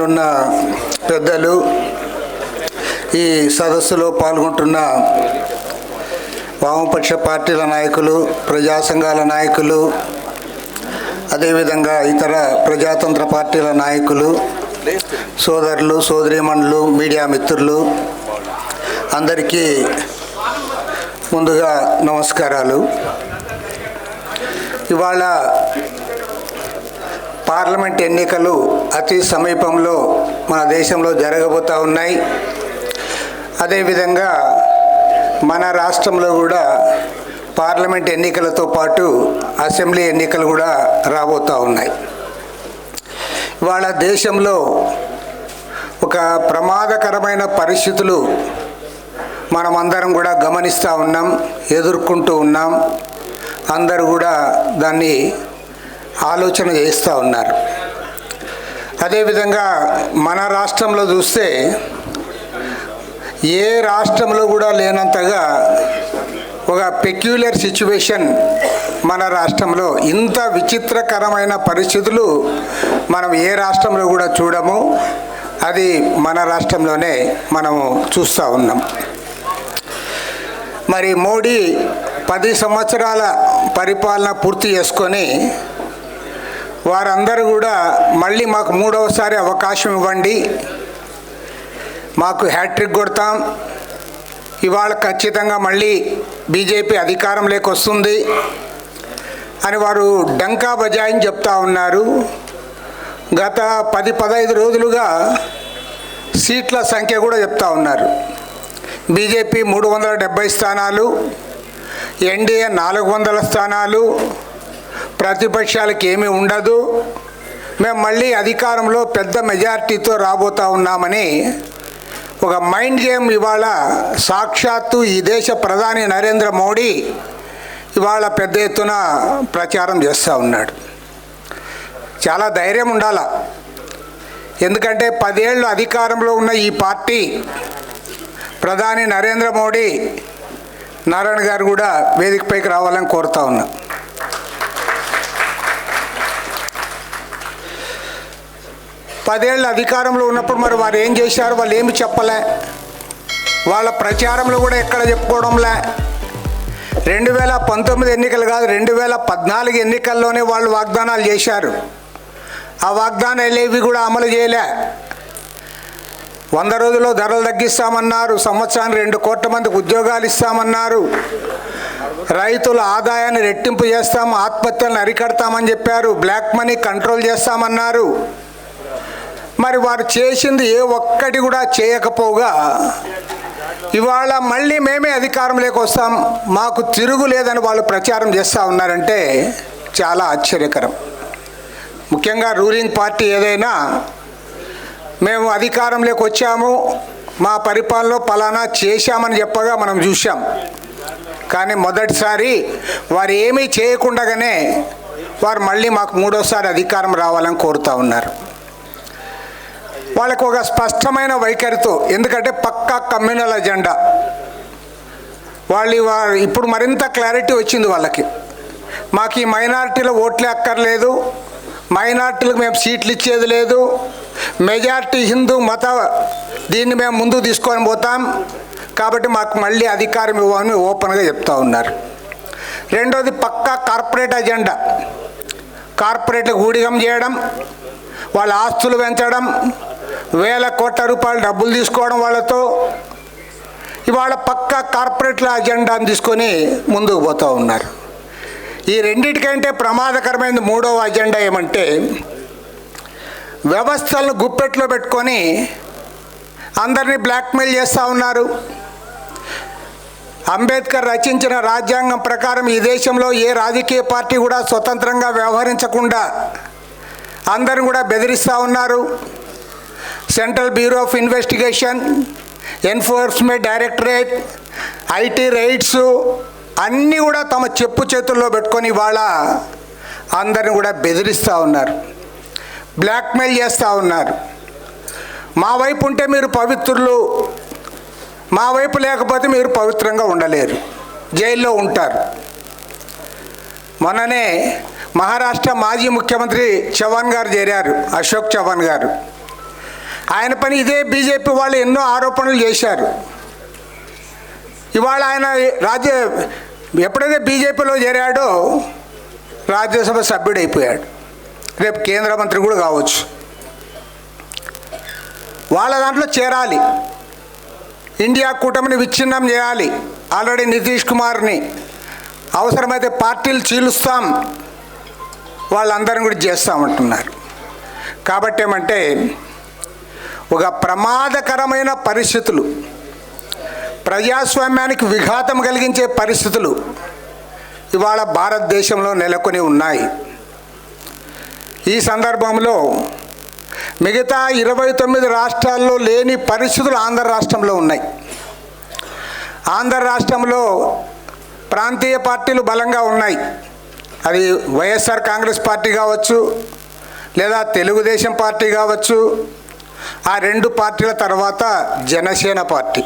ఉన్న పెద్దలు, ఈ సదస్సులో పాల్గొంటున్న వామపక్ష పార్టీల నాయకులు, ప్రజా సంఘాల నాయకులు, అదేవిధంగా ఇతర ప్రజాతంత్ర పార్టీల నాయకులు, సోదరులు, సోదరీమణులు, మీడియా మిత్రులు అందరికీ ముందుగా నమస్కారాలు. ఇవాళ పార్లమెంట్ ఎన్నికలు అతి సమీపంలో మన దేశంలో జరగబోతూ ఉన్నాయి. అదేవిధంగా మన రాష్ట్రంలో కూడా పార్లమెంట్ ఎన్నికలతో పాటు అసెంబ్లీ ఎన్నికలు కూడా రాబోతూ ఉన్నాయి. ఇవాళ దేశంలో ఒక ప్రమాదకరమైన పరిస్థితులు మనమందరం కూడా గమనిస్తూ ఉన్నాం, ఎదుర్కొంటూ ఉన్నాం. అందరూ కూడా దాన్ని ఆలోచన చేస్తూ ఉన్నారు. అదేవిధంగా మన రాష్ట్రంలో చూస్తే ఏ రాష్ట్రంలో కూడా లేనంతగా ఒక పెక్యులర్ సిచ్యువేషన్ మన రాష్ట్రంలో, ఇంత విచిత్రకరమైన పరిస్థితులు మనం ఏ రాష్ట్రంలో కూడా చూడము. అది మన రాష్ట్రంలోనే మనము చూస్తూ ఉన్నాం. మరి మోడీ 10 సంవత్సరాల పరిపాలన పూర్తి చేసుకొని వారందరూ కూడా మళ్ళీ మాకు 3వసారి అవకాశం ఇవ్వండి, మాకు హ్యాట్రిక్ కొడతాం, ఇవాళ ఖచ్చితంగా మళ్ళీ బీజేపీ అధికారంలోకి వస్తుంది అని వారు డంకా బజాయిని చెప్తా ఉన్నారు. గత 10-15 రోజులుగా సీట్ల సంఖ్య కూడా చెప్తా ఉన్నారు. బీజేపీ 370 స్థానాలు, ఎన్డీఏ 400 స్థానాలు, ప్రతిపక్షాలకు ఏమీ ఉండదు, మేము మళ్ళీ అధికారంలో పెద్ద మెజారిటీతో రాబోతూ ఉన్నామని ఒక మైండ్ గేమ్ ఇవాళ సాక్షాత్తు ఈ దేశ ప్రధాని నరేంద్ర మోడీ ఇవాళ పెద్ద ఎత్తున ప్రచారం చేస్తూ ఉన్నాడు. చాలా ధైర్యం ఉండాల. ఎందుకంటే 10 ఏళ్ళు అధికారంలో ఉన్న ఈ పార్టీ, ప్రధాని నరేంద్ర మోడీ, నారాయణ గారు కూడా వేదికపైకి రావాలని కోరుతా ఉన్నా. పదేళ్ళు అధికారంలో ఉన్నప్పుడు మరి వారు ఏం చేశారు? వాళ్ళు ఏమి చెప్పలే. వాళ్ళ ప్రచారంలో కూడా ఎక్కడ చెప్పుకోవడంలే. 2019 ఎన్నికలు కాదు, 2014 ఎన్నికల్లోనే వాళ్ళు వాగ్దానాలు చేశారు. ఆ వాగ్దానాలు ఏవి కూడా అమలు చేయలే. 100 రోజుల్లో ధరలు తగ్గిస్తామన్నారు, సంవత్సరానికి 2 కోట్ల మందికి ఉద్యోగాలు ఇస్తామన్నారు, రైతుల ఆదాయాన్ని రెట్టింపు చేస్తాము, ఆత్మహత్యలను అరికడతామని చెప్పారు, బ్లాక్ మనీ కంట్రోల్ చేస్తామన్నారు. మరి వారు చేసింది ఏ ఒక్కటి కూడా చేయకపోగా ఇవాళ మళ్ళీ మేమే అధికారంలోకి వస్తాం, మాకు తిరుగు లేదని వాళ్ళు ప్రచారం చేస్తూ ఉన్నారంటే చాలా ఆశ్చర్యకరం. ముఖ్యంగా రూలింగ్ పార్టీ ఏదైనా మేము అధికారంలోకి వచ్చాము, మా పరిపాలనలో పలానా చేశామని చెప్పగా మనం చూసాం. కానీ మొదటిసారి వారు ఏమీ చేయకుండానే వారు మళ్ళీ మాకు 3వసారి అధికారం రావాలని కోరుతూ ఉన్నారు. వాళ్ళకు ఒక స్పష్టమైన వైఖరితో, ఎందుకంటే పక్కా కమ్యూనల్ అజెండా. వాళ్ళు ఇప్పుడు మరింత క్లారిటీ వచ్చింది వాళ్ళకి. మాకు ఈ మైనారిటీలో ఓట్లే అక్కర్లేదు, మైనారిటీలకు మేము సీట్లు ఇచ్చేది లేదు, మెజారిటీ హిందూ మత దీన్ని మేము ముందుకు తీసుకొని పోతాం, కాబట్టి మాకు మళ్ళీ అధికారం ఇవ్వమని ఓపెన్గా చెప్తూ ఉన్నారు. రెండోది పక్కా కార్పొరేట్ అజెండా. కార్పొరేట్లకు ఊడిగం చేయడం, వాళ్ళ ఆస్తులు పెంచడం, వేల కోట్ల రూపాయలు డబ్బులు తీసుకోవడం వాళ్ళతో. ఇవాళ పక్కా కార్పొరేట్ల అజెండాను తీసుకొని ముందుకు పోతూ ఉన్నారు. ఈ రెండింటికంటే ప్రమాదకరమైన 3వ అజెండా ఏమంటే, వ్యవస్థలను గుప్పెట్లో పెట్టుకొని అందరినీ బ్లాక్మెయిల్ చేస్తూ ఉన్నారు. అంబేద్కర్ రచించిన రాజ్యాంగం ప్రకారం ఈ దేశంలో ఏ రాజకీయ పార్టీ కూడా స్వతంత్రంగా వ్యవహరించకుండా అందరూ కూడా బెదిరిస్తూ ఉన్నారు. Central bureau of investigation, enforcement directorate, IT raids అన్నీ కూడా తమ చెప్పు చేతుల్లో పెట్టుకొని ఇవాళ అందరిని కూడా బెదిరిస్తూ ఉన్నారు, బ్లాక్మెయిల్ చేస్తూ ఉన్నారు. మా వైపు ఉంటే మీరు పవిత్రులు, మా వైపు లేకపోతే మీరు పవిత్రంగా ఉండలేరు, జైల్లో ఉంటారు. మొన్ననే మహారాష్ట్ర మాజీ ముఖ్యమంత్రి చవాన్ గారు చేరారు, అశోక్ చవాన్ గారు. ఆయన పని ఇదే. బీజేపీ వాళ్ళు ఎన్నో ఆరోపణలు చేశారు. ఇవాళ ఆయన ఎప్పుడైతే బీజేపీలో చేరాడో రాజ్యసభ సభ్యుడైపోయాడు. రేపు కేంద్ర మంత్రి కూడా కావచ్చు. వాళ్ళ దాంట్లో చేరాలి. ఇండియా కూటమిని విచ్ఛిన్నం చేయాలి. ఆల్రెడీ నితీష్ కుమార్ని అవసరమైతే పార్టీలు చీలుస్తాం, వాళ్ళందరిని కూడా చేస్తామంటున్నారు. కాబట్టి ఏమంటే ఒక ప్రమాదకరమైన పరిస్థితులు, ప్రజాస్వామ్యానికి విఘాతం కలిగించే పరిస్థితులు ఇవాళ భారతదేశంలో నెలకొని ఉన్నాయి. ఈ సందర్భంలో మిగతా 29 రాష్ట్రాల్లో లేని పరిస్థితులు ఆంధ్ర రాష్ట్రంలో ఉన్నాయి. ఆంధ్ర రాష్ట్రంలో ప్రాంతీయ పార్టీలు బలంగా ఉన్నాయి. అది వైఎస్ఆర్ కాంగ్రెస్ పార్టీ కావచ్చు, లేదా తెలుగుదేశం పార్టీ కావచ్చు. ఆ 2 పార్టీల తర్వాత జనసేన పార్టీ.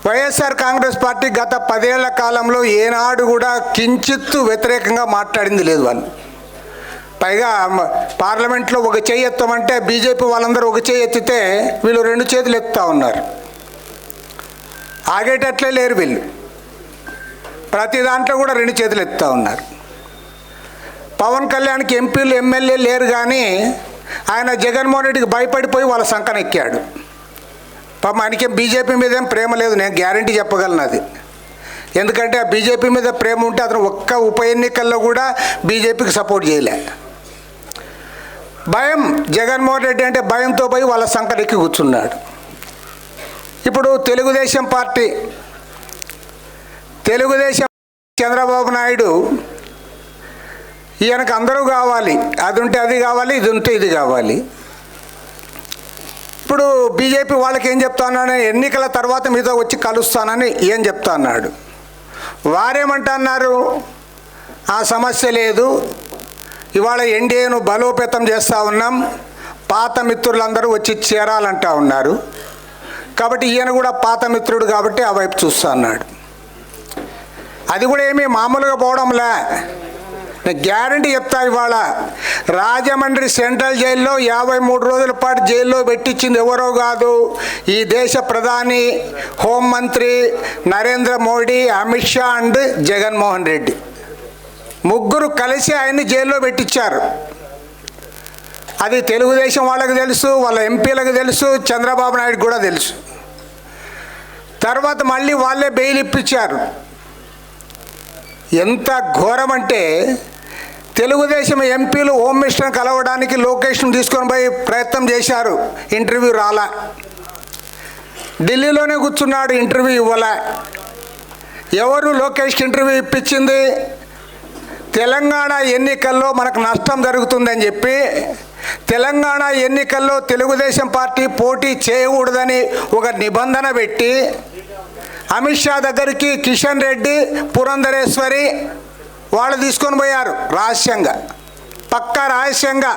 వైఎస్ఆర్ కాంగ్రెస్ పార్టీ గత 10 ఏళ్ల కాలంలో ఏనాడు కూడా కించిత్తు వ్యతిరేకంగా మాట్లాడింది లేదు. వాళ్ళు పైగా పార్లమెంట్లో ఒక చేయి ఎత్తమంటే బీజేపీ వాళ్ళందరూ ఒక చేయి ఎత్తితే వీళ్ళు 2 చేతులు ఎత్తుతూ ఉన్నారు. ఆగేటట్లే లేరు వీళ్ళు. ప్రతి దాంట్లో కూడా 2 చేతులు ఎత్తుతూ ఉన్నారు. పవన్ కళ్యాణ్కి ఎంపీలు ఎమ్మెల్యే లేరు, కానీ ఆయన జగన్మోహన్ రెడ్డికి భయపడిపోయి వాళ్ళ సంకన ఎక్కాడు. పాపం ఆయనకి బీజేపీ మీద ఏం ప్రేమ లేదు, నేను గ్యారంటీ చెప్పగలను అది. ఎందుకంటే ఆ బీజేపీ మీద ప్రేమ ఉంటే అతను ఒక్క ఉప ఎన్నికల్లో కూడా బీజేపీకి సపోర్ట్ చేయలే. భయం, జగన్మోహన్ రెడ్డి అంటే భయంతో పోయి వాళ్ళ సంకనెక్కి కూర్చున్నాడు. ఇప్పుడు తెలుగుదేశం పార్టీ, తెలుగుదేశం చంద్రబాబు నాయుడు ఈయనకు అందరూ కావాలి, అది ఉంటే అది కావాలి, ఇది ఉంటే ఇది కావాలి. ఇప్పుడు బీజేపీ వాళ్ళకి ఏం చెప్తా ఉన్నాడు, ఎన్నికల తర్వాత మీతో వచ్చి కలుస్తానని ఏం చెప్తా అన్నాడు. వారేమంటున్నారు, ఆ సమస్య లేదు, ఇవాళ ఎన్డీఏను బలోపేతం చేస్తూ ఉన్నాం, పాత మిత్రులందరూ వచ్చి చేరాలంటా ఉన్నారు. కాబట్టి ఈయన కూడా పాత మిత్రుడు కాబట్టి ఆ వైపు చూస్తా అన్నాడు. అది కూడా ఏమీ మామూలుగా పోవడంలే. నేను గ్యారంటీ చెప్తా, ఇవాళ రాజమండ్రి సెంట్రల్ జైల్లో 53 రోజుల పాటు జైల్లో పెట్టించింది ఎవరో కాదు, ఈ దేశ ప్రధాని, హోంమంత్రి నరేంద్ర మోడీ, అమిత్ షా అండ్ జగన్మోహన్ రెడ్డి ముగ్గురు కలిసి ఆయన్ని జైల్లో పెట్టించారు. అది తెలుగుదేశం వాళ్ళకి తెలుసు, వాళ్ళ ఎంపీలకు తెలుసు, చంద్రబాబు నాయుడు కూడా తెలుసు. తర్వాత మళ్ళీ వాళ్ళే బెయిల్ ఇప్పించారు. ఎంత ఘోరం అంటే తెలుగుదేశం ఎంపీలు హోమ్ మినిస్టర్ని కలవడానికి లోకేష్ను తీసుకొని పోయి ప్రయత్నం చేశారు, ఇంటర్వ్యూ రాలా. ఢిల్లీలోనే కూర్చున్నాడు, ఇంటర్వ్యూ ఇవ్వలే. ఎవరు లోకేష్కి ఇంటర్వ్యూ ఇప్పించింది? తెలంగాణ ఎన్నికల్లో మనకు నష్టం జరుగుతుందని చెప్పి తెలంగాణ ఎన్నికల్లో తెలుగుదేశం పార్టీ పోటీ చేయకూడదని ఒక నిబంధన పెట్టి అమిత్ షా దగ్గరికి కిషన్ రెడ్డి, పురంధరేశ్వరి వాళ్ళు తీసుకొని పోయారు రహస్యంగా, పక్కా రహస్యంగా.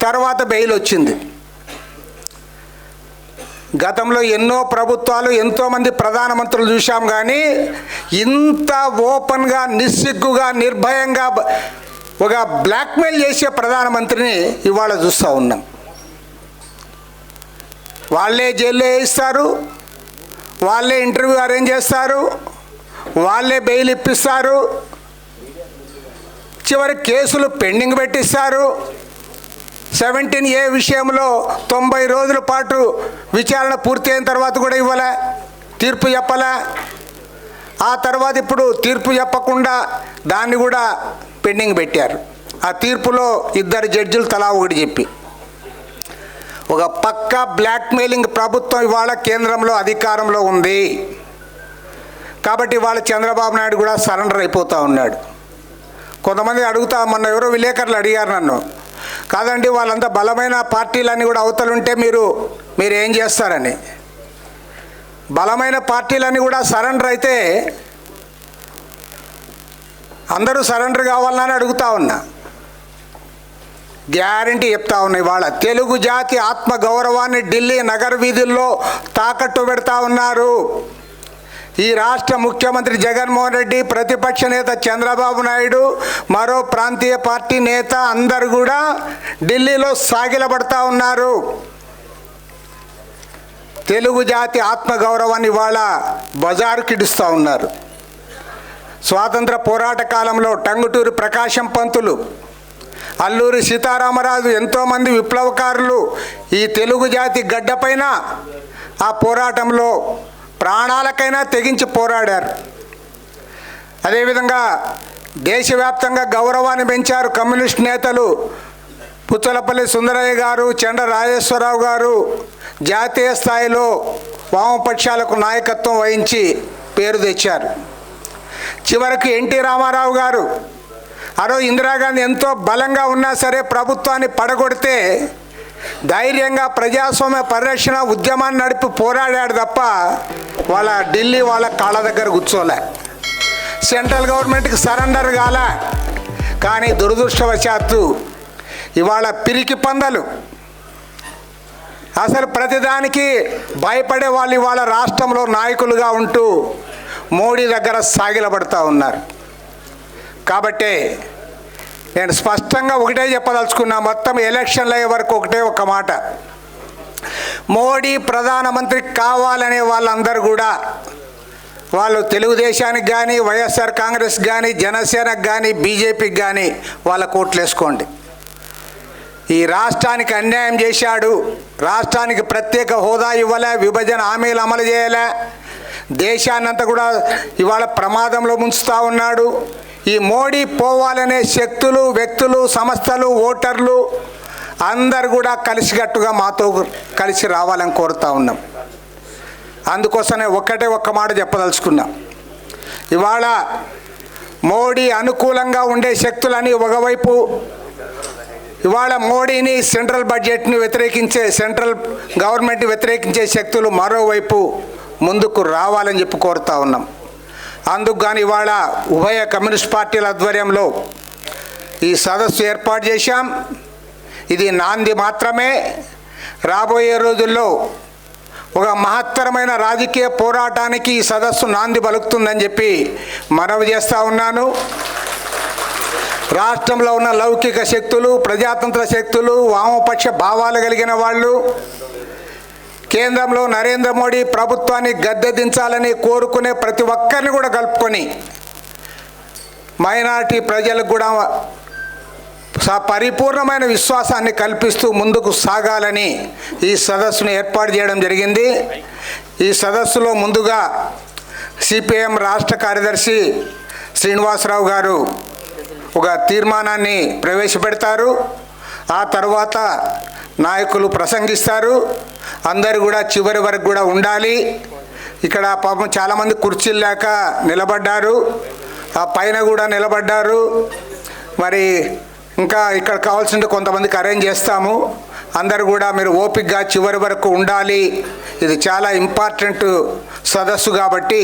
తర్వాత బెయిల్ వచ్చింది. గతంలో ఎన్నో ప్రభుత్వాలు, ఎంతోమంది ప్రధానమంత్రులు చూశాం, కానీ ఇంత ఓపెన్గా, నిస్సిగ్గుగా, నిర్భయంగా ఒక బ్లాక్మెయిల్ చేసే ప్రధానమంత్రిని ఇవాళ చూస్తూ ఉన్నాం. వాళ్ళే జైల్లో వేయిస్తారు, వాళ్ళే ఇంటర్వ్యూ అరేంజ్ చేస్తారు, వాళ్ళే బెయిల్ ఇప్పిస్తారు, చివరి కేసులు పెండింగ్ పెట్టిస్తారు. 17A విషయంలో 90 రోజుల పాటు విచారణ పూర్తి అయిన తర్వాత కూడా ఇవ్వలే, తీర్పు చెప్పలే. ఆ తర్వాత ఇప్పుడు తీర్పు చెప్పకుండా దాన్ని కూడా పెండింగ్ పెట్టారు. ఆ తీర్పులో 2 జడ్జిలు తలా ఒకటి చెప్పి ఒక పక్కా బ్లాక్మెయిలింగ్ ప్రభుత్వం ఇవాళ కేంద్రంలో అధికారంలో ఉంది. కాబట్టి ఇవాళ చంద్రబాబు నాయుడు కూడా సరెండర్ అయిపోతూ ఉన్నాడు. కొంతమంది అడుగుతా, మొన్న ఎవరో విలేకరులు అడిగారు నన్ను, కాదండి వాళ్ళంతా బలమైన పార్టీలన్నీ కూడా అవతలుంటే మీరు ఏం చేస్తారని. బలమైన పార్టీలన్నీ కూడా సరెండర్ అయితే అందరూ సరెండర్ కావాలని అడుగుతా ఉన్నా. గ్యారంటీ చెప్తా ఉన్నా, ఇవాళ తెలుగు జాతి ఆత్మ గౌరవాన్ని ఢిల్లీ నగర వీధుల్లో తాకట్టు పెడతా ఉన్నారు. ఈ రాష్ట్ర ముఖ్యమంత్రి జగన్మోహన్ రెడ్డి, ప్రతిపక్ష నేత చంద్రబాబు నాయుడు, మరో ప్రాంతీయ పార్టీ నేత అందరూ కూడా ఢిల్లీలో సాగిలపడతా ఉన్నారు. తెలుగు జాతి ఆత్మగౌరవాన్ని ఇవాళ బజారుకిడుస్తూ ఉన్నారు. స్వాతంత్ర పోరాట కాలంలో టంగుటూరి ప్రకాశం పంతులు, అల్లూరి సీతారామరాజు, ఎంతోమంది విప్లవకారులు ఈ తెలుగు జాతి గడ్డపైన ఆ పోరాటంలో ప్రాణాలకైనా తెగించి పోరాడారు. అదేవిధంగా దేశవ్యాప్తంగా గౌరవాన్ని పెంచారు కమ్యూనిస్ట్ నేతలు. పుచ్చలపల్లి సుందరయ్య గారు, చెండ రాజేశ్వరరావు గారు జాతీయ స్థాయిలో వామపక్షాలకు నాయకత్వం వహించి పేరు తెచ్చారు. చివరకు ఎన్టీ రామారావు గారు, అరో ఇందిరాగాంధీ ఎంతో బలంగా ఉన్నా సరే ప్రభుత్వాన్ని పడగొడితే ధైర్యంగా ప్రజాస్వామ్య పరిరక్షణ ఉద్యమాన్ని నడిపి పోరాడాడు తప్ప వాళ్ళ ఢిల్లీ వాళ్ళ కాళ్ళ దగ్గర కూర్చోలే, సెంట్రల్ గవర్నమెంట్కి సరెండర్ కాలే. కానీ దురదృష్టవశాత్తు ఇవాళ పిరికి పందలు, అసలు ప్రతిదానికి భయపడే వాళ్ళు ఇవాళ రాష్ట్రంలో నాయకులుగా ఉంటూ మోడీ దగ్గర సాగిలపడుతూ ఉన్నారు. కాబట్టే నేను స్పష్టంగా ఒకటే చెప్పదలుచుకున్నా, మొత్తం ఎలక్షన్లు అయ్యే వరకు ఒకటే ఒక మాట, మోడీ ప్రధానమంత్రి కావాలనే వాళ్ళందరూ కూడా వాళ్ళు తెలుగుదేశానికి కానీ, వైఎస్ఆర్ కాంగ్రెస్ కానీ, జనసేనకు కానీ, బీజేపీకి కానీ వాళ్ళ కోట్లు వేసుకోండి. ఈ రాష్ట్రానికి అన్యాయం చేశాడు, రాష్ట్రానికి ప్రత్యేక హోదా ఇవ్వలే, విభజన హామీలు అమలు చేయలే, దేశాన్నంతా కూడా ఇవాళ ప్రమాదంలో ముంచుతూ ఉన్నాడు. ఈ మోడీ పోవాలనే శక్తులు, వ్యక్తులు, సంస్థలు, ఓటర్లు అందరు కూడా కలిసికట్టుగా మాతో కలిసి రావాలని కోరుతూ ఉన్నాం. అందుకోసమే ఒక్క మాట చెప్పదలుచుకున్నాం. ఇవాళ మోడీ అనుకూలంగా ఉండే శక్తులని ఒకవైపు, ఇవాళ మోడీని సెంట్రల్ బడ్జెట్ని వ్యతిరేకించే, సెంట్రల్ గవర్నమెంట్ని వ్యతిరేకించే శక్తులు మరోవైపు ముందుకు రావాలని చెప్పి కోరుతూ ఉన్నాం. అందుకు కానీ ఇవాళ ఉభయ కమ్యూనిస్ట్ పార్టీల ఆధ్వర్యంలో ఈ సదస్సు ఏర్పాటు చేశాం. ఇది నాంది మాత్రమే. రాబోయే రోజుల్లో ఒక మహత్తరమైన రాజకీయ పోరాటానికి ఈ సదస్సు నాంది పలుకుతుందని చెప్పి మనవి చేస్తూ ఉన్నాను. రాష్ట్రంలో ఉన్న లౌకిక శక్తులు, ప్రజాతంత్ర శక్తులు, వామపక్ష భావాలు కలిగిన వాళ్ళు, కేంద్రంలో నరేంద్ర మోడీ ప్రభుత్వాన్ని గద్దె దించాలని కోరుకునే ప్రతి ఒక్కరిని కూడా కలుపుకొని మైనారిటీ ప్రజలకు కూడా పరిపూర్ణమైన విశ్వాసాన్ని కల్పిస్తూ ముందుకు సాగాలని ఈ సదస్సును ఏర్పాటు చేయడం జరిగింది. ఈ సదస్సులో ముందుగా సిపిఎం రాష్ట్ర కార్యదర్శి శ్రీనివాసరావు గారు ఒక తీర్మానాన్ని ప్రవేశపెడతారు. ఆ తర్వాత నాయకులు ప్రసంగిస్తారు. అందరూ కూడా చివరి వరకు కూడా ఉండాలి. ఇక్కడ పాపం చాలామంది కుర్చీలు లేక నిలబడ్డారు, ఆ పైన కూడా నిలబడ్డారు. మరి ఇంకా ఇక్కడ కావాల్సింటే కొంతమందికి అరేంజ్ చేస్తాము. అందరూ కూడా మీరు ఓపికగా చివరి వరకు ఉండాలి. ఇది చాలా ఇంపార్టెంట్ సదస్సు కాబట్టి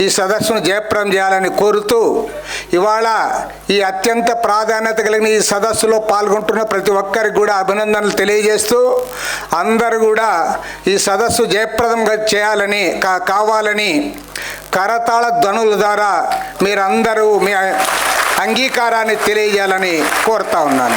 ఈ సదస్సును జయప్రదం చేయాలని కోరుతూ ఇవాళ ఈ అత్యంత ప్రాధాన్యత కలిగిన ఈ సదస్సులో పాల్గొంటున్న ప్రతి ఒక్కరికి కూడా అభినందనలు తెలియజేస్తూ అందరూ కూడా ఈ సదస్సు జయప్రదంగా చేయాలని కావాలని కరతాళ ధ్వనుల ద్వారా మీరందరూ మీ అంగీకారాన్ని తెలియజేయాలని కోరుతా ఉన్నాను.